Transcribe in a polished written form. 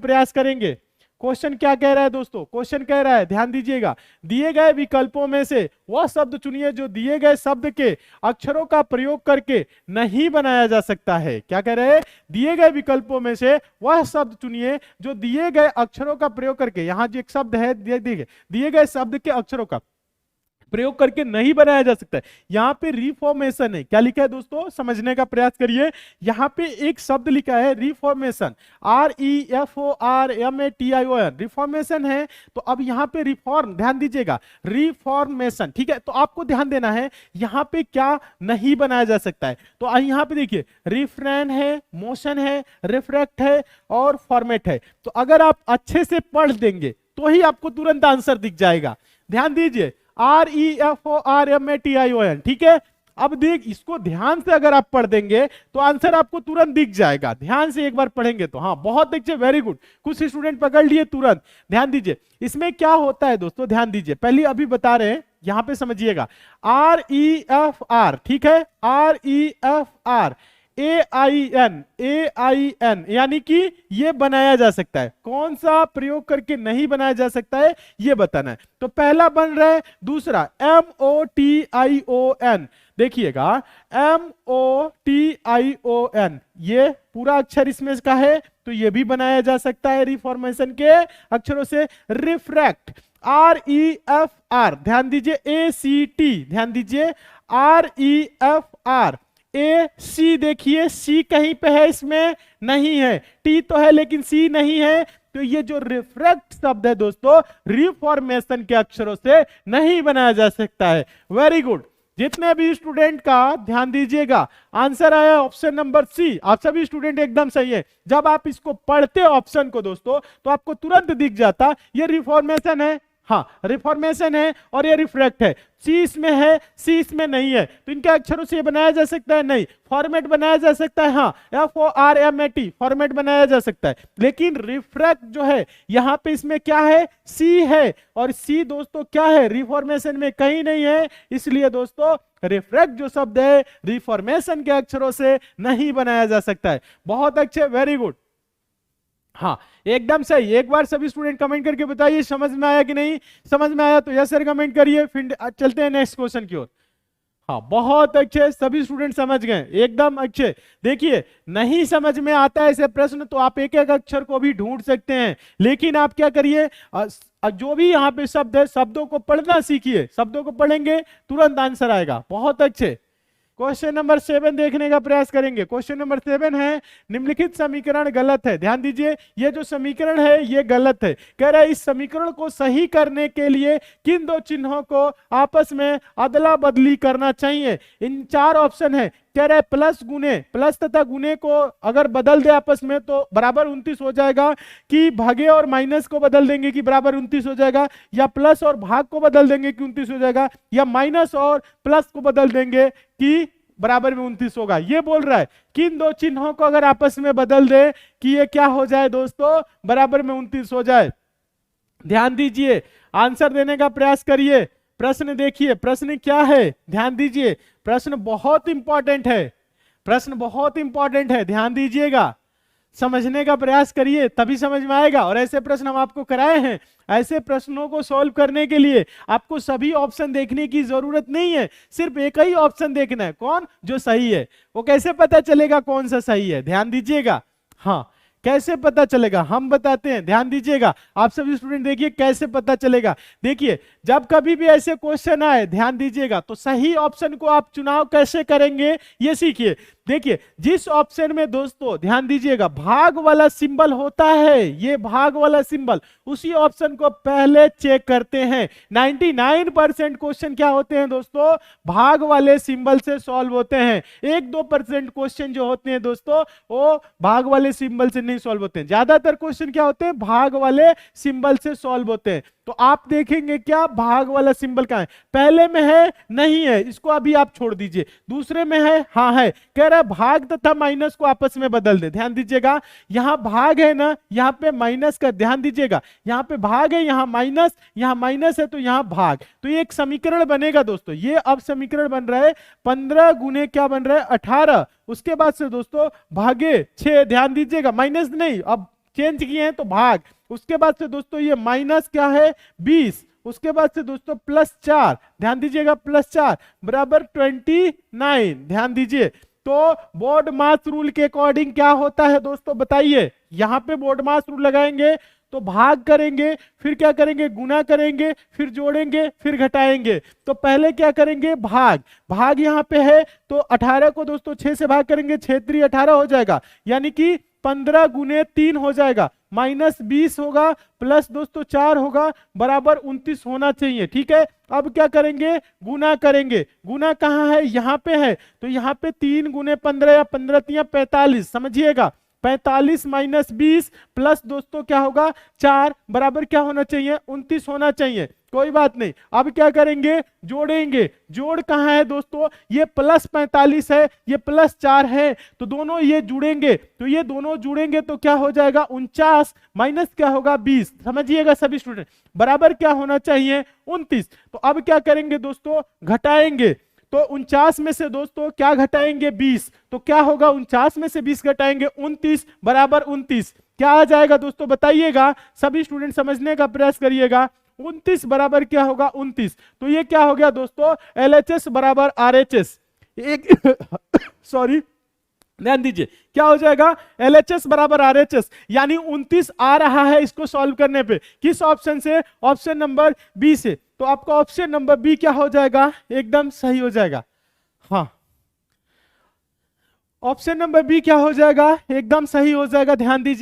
प्रयास करेंगे। क्वेश्चन क्या कह रहा है दोस्तों? क्वेश्चन कह रहा है, ध्यान दीजिएगा, दिए गए विकल्पों में से वह शब्द चुनिए जो दिए गए शब्द के अक्षरों का प्रयोग करके नहीं बनाया जा सकता है। क्या कह रहे हैं? दिए गए विकल्पों में से वह शब्द चुनिए जो दिए गए अक्षरों का प्रयोग करके, यहां जो एक शब्द है दिए गए शब्द के अक्षरों का प्रयोग करके नहीं बनाया जा सकता है। यहां पे रिफॉर्मेशन है। क्या लिखा है दोस्तों? समझने का प्रयास करिए। यहां पे एक शब्द लिखा है रिफॉर्मेशन, REFORMATION, रिफॉर्मेशन है। तो अब यहां पे रिफॉर्म, ध्यान दीजिएगा, रिफॉर्मेशन, ठीक है। तो आपको ध्यान देना है यहां पे क्या नहीं बनाया जा सकता है। तो यहां पे देखिए, रिफ्रेन है, मोशन है, रिफ्रैक्ट है और फॉर्मेट है। तो अगर आप अच्छे से पढ़ देंगे तो ही आपको तुरंत आंसर दिख जाएगा। ध्यान दीजिए, REFORMATION, ठीक है। अब देख, इसको ध्यान से अगर आप पढ़ देंगे तो आंसर आपको तुरंत दिख जाएगा। ध्यान से एक बार पढ़ेंगे तो। हाँ, बहुत अच्छे, वेरी गुड। कुछ स्टूडेंट पकड़ लिए तुरंत। ध्यान दीजिए, इसमें क्या होता है दोस्तों, ध्यान दीजिए, पहले अभी बता रहे हैं, यहां पे समझिएगा। REFR, ठीक है, REFR AIN यानी कि ये बनाया जा सकता है। कौन सा प्रयोग करके नहीं बनाया जा सकता है ये बताना है। तो पहला बन रहा है, दूसरा MOTION, देखिएगा MOTION, ये पूरा अक्षर इसमें का है तो ये भी बनाया जा सकता है रिफॉर्मेशन के अक्षरों से। रिफ्रैक्ट, REFR, ध्यान दीजिए, ACT, ध्यान दीजिए, REFR AC, देखिए C कहीं पे है, इसमें नहीं है, T तो है लेकिन C नहीं है। तो ये जो रिफ्रैक्ट शब्द है दोस्तों, रिफॉर्मेशन के अक्षरों से नहीं बनाया जा सकता है। Very good. जितने भी स्टूडेंट का, ध्यान दीजिएगा, आंसर आया ऑप्शन नंबर सी, आप सभी स्टूडेंट एकदम सही है। जब आप इसको पढ़ते ऑप्शन को दोस्तों तो आपको तुरंत दिख जाता ये रिफॉर्मेशन है, हाँ रिफॉर्मेशन है, और ये रिफ्रैक्ट है। सी इसमें है, सी इसमें नहीं है, तो इनके अक्षरों से ये बनाया जा सकता है? नहीं। फॉर्मेट बनाया जा सकता है? हाँ, FORMAT, फॉर्मेट बनाया जा सकता है। लेकिन रिफ्रैक्ट जो है यहां पे इसमें क्या है? सी है, और सी दोस्तों क्या है? रिफॉर्मेशन में कहीं नहीं है। इसलिए दोस्तों रिफ्रैक्ट जो शब्द है रिफॉर्मेशन के अक्षरों से नहीं बनाया जा सकता है। बहुत अच्छे, वेरी गुड। हाँ, एकदम सही। एक बार सभी स्टूडेंट कमेंट करके बताइए समझ में आया कि नहीं। समझ में आया तो यस सर कमेंट करिए, फिर चलते हैं नेक्स्ट क्वेश्चन की ओर। हाँ, बहुत अच्छे, सभी स्टूडेंट समझ गए, एकदम अच्छे। देखिए, नहीं समझ में आता है ऐसे प्रश्न तो आप एक एक अक्षर को भी ढूंढ सकते हैं, लेकिन आप क्या करिए, जो भी यहाँ पे शब्द है शब्दों को पढ़ना सीखिए। शब्दों को पढ़ेंगे तुरंत आंसर आएगा। बहुत अच्छे। क्वेश्चन नंबर 7 देखने का प्रयास करेंगे। क्वेश्चन नंबर 7 है, निम्नलिखित समीकरण गलत है। ध्यान दीजिए, ये जो समीकरण है ये गलत है। कह रहा है इस समीकरण को सही करने के लिए किन दो चिन्हों को आपस में अदला बदली करना चाहिए। इन 4 ऑप्शन है। कह रहा है प्लस गुने, प्लस तथा गुने को अगर बदल दे आपस में तो बराबर 29 हो जाएगा, कि भागे और माइनस को बदल देंगे कि बराबर 29 हो जाएगा, या प्लस और भाग को बदल देंगे कि 29 हो जाएगा, या माइनस और प्लस को बदल देंगे कि बराबर में 29 होगा। ये बोल रहा है कि इन दो चिन्हों को अगर आपस में बदल दे कि ये क्या हो जाए दोस्तों, बराबर में 29 हो जाए। ध्यान दीजिए, आंसर देने का प्रयास करिए। प्रश्न देखिए, प्रश्न क्या है, ध्यान दीजिए, प्रश्न बहुत इंपॉर्टेंट है, प्रश्न बहुत इंपॉर्टेंट है। ध्यान दीजिएगा, समझने का प्रयास करिए तभी समझ में आएगा। और ऐसे प्रश्न हम आपको कराए हैं। ऐसे प्रश्नों को सॉल्व करने के लिए आपको सभी ऑप्शन देखने की जरूरत नहीं है, सिर्फ एक ही ऑप्शन देखना है, कौन? जो सही है। वो कैसे पता चलेगा कौन सा सही है? ध्यान दीजिएगा। हाँ, कैसे पता चलेगा हम बताते हैं, ध्यान दीजिएगा। आप सभी स्टूडेंट देखिए कैसे पता चलेगा। देखिए, जब कभी भी ऐसे क्वेश्चन आए, ध्यान दीजिएगा, तो सही ऑप्शन को आप चुनाव कैसे करेंगे ये सीखिए। देखिए, जिस ऑप्शन में दोस्तों, ध्यान दीजिएगा, भाग वाला सिंबल होता है, ये भाग वाला सिंबल, उसी ऑप्शन को पहले चेक करते हैं। 99% क्वेश्चन क्या होते हैं दोस्तों? भाग वाले सिंबल से सॉल्व होते हैं। 1-2% क्वेश्चन जो होते हैं दोस्तों वो भाग वाले सिंबल से नहीं सॉल्व होते हैं। ज्यादातर क्वेश्चन क्या होते हैं? भाग वाले सिंबल से सॉल्व होते हैं। तो आप देखेंगे क्या भाग वाला सिंबल कहां है? पहले में है, नहीं है, इसको अभी आप छोड़ दीजिए। दूसरे में है, हाँ है। कह रहा है भाग तथा माइनस को आपस में बदल दे। ध्यान दीजिएगा, यहां भाग है ना, यहां पे माइनस का, ध्यान दीजिएगा, यहां पे भाग है, यहां माइनस है, तो यहां भाग। तो ये एक समीकरण बनेगा दोस्तों। ये अब समीकरण बन रहा है 15 गुने क्या बन रहा है? 18। उसके बाद से दोस्तों भागे 6, ध्यान दीजिएगा, माइनस नहीं, अब चेंज किए हैं तो भाग, उसके बाद से दोस्तों ये माइनस क्या है 20, उसके बाद से दोस्तों +4, ध्यान दीजिएगा +4 बराबर 29, ध्यान दीजिए। तो बोर्ड मास रूल के अकॉर्डिंग क्या होता है दोस्तों बताइए, यहां पे बोर्ड मास रूल लगाएंगे तो भाग करेंगे, फिर क्या करेंगे गुना करेंगे, फिर जोड़ेंगे, फिर घटाएंगे। तो पहले क्या करेंगे भाग, भाग यहां पे है तो 18 को दोस्तों 6 से भाग करेंगे, 6 3 18 हो जाएगा, यानी कि 15 गुने 3 हो जाएगा, -20 होगा, प्लस दोस्तों 4 होगा, बराबर 29 होना चाहिए। ठीक है, अब क्या करेंगे गुना करेंगे, गुना कहाँ है यहाँ पे है, तो यहाँ पे 3 गुने 15 या 15 3 45, समझिएगा 45 - 20 प्लस दोस्तों क्या होगा 4 बराबर क्या होना चाहिए 29 होना चाहिए। कोई बात नहीं, अब क्या करेंगे जोड़ेंगे, जोड़ कहाँ है दोस्तों, ये +45 है, ये +4 है, तो दोनों ये जुड़ेंगे, तो ये दोनों जुड़ेंगे तो क्या हो जाएगा 49 माइनस क्या होगा 20, समझिएगा सभी स्टूडेंट, बराबर क्या होना चाहिए 29। तो अब क्या करेंगे दोस्तों घटाएंगे, तो 49 में से दोस्तों क्या घटाएंगे 20, तो क्या होगा 49 में से 20 घटाएंगे 29 बराबर 29, क्या आ जाएगा दोस्तों बताइएगा, सभी स्टूडेंट समझने का प्रयास करिएगा। 29 बराबर क्या होगा 29, तो ये क्या हो गया दोस्तों LHS बराबर RHS, एक सॉरी ध्यान दीजिए क्या हो जाएगा LHS बराबर RHS, यानी 29 आ रहा है इसको सॉल्व करने पे, किस ऑप्शन से, ऑप्शन नंबर बी से। तो आपका ऑप्शन नंबर बी क्या हो जाएगा एकदम सही हो जाएगा, हाँ ऑप्शन नंबर बी क्या हो जाएगा एकदम सही हो जाएगा, ध्यान दीजिए।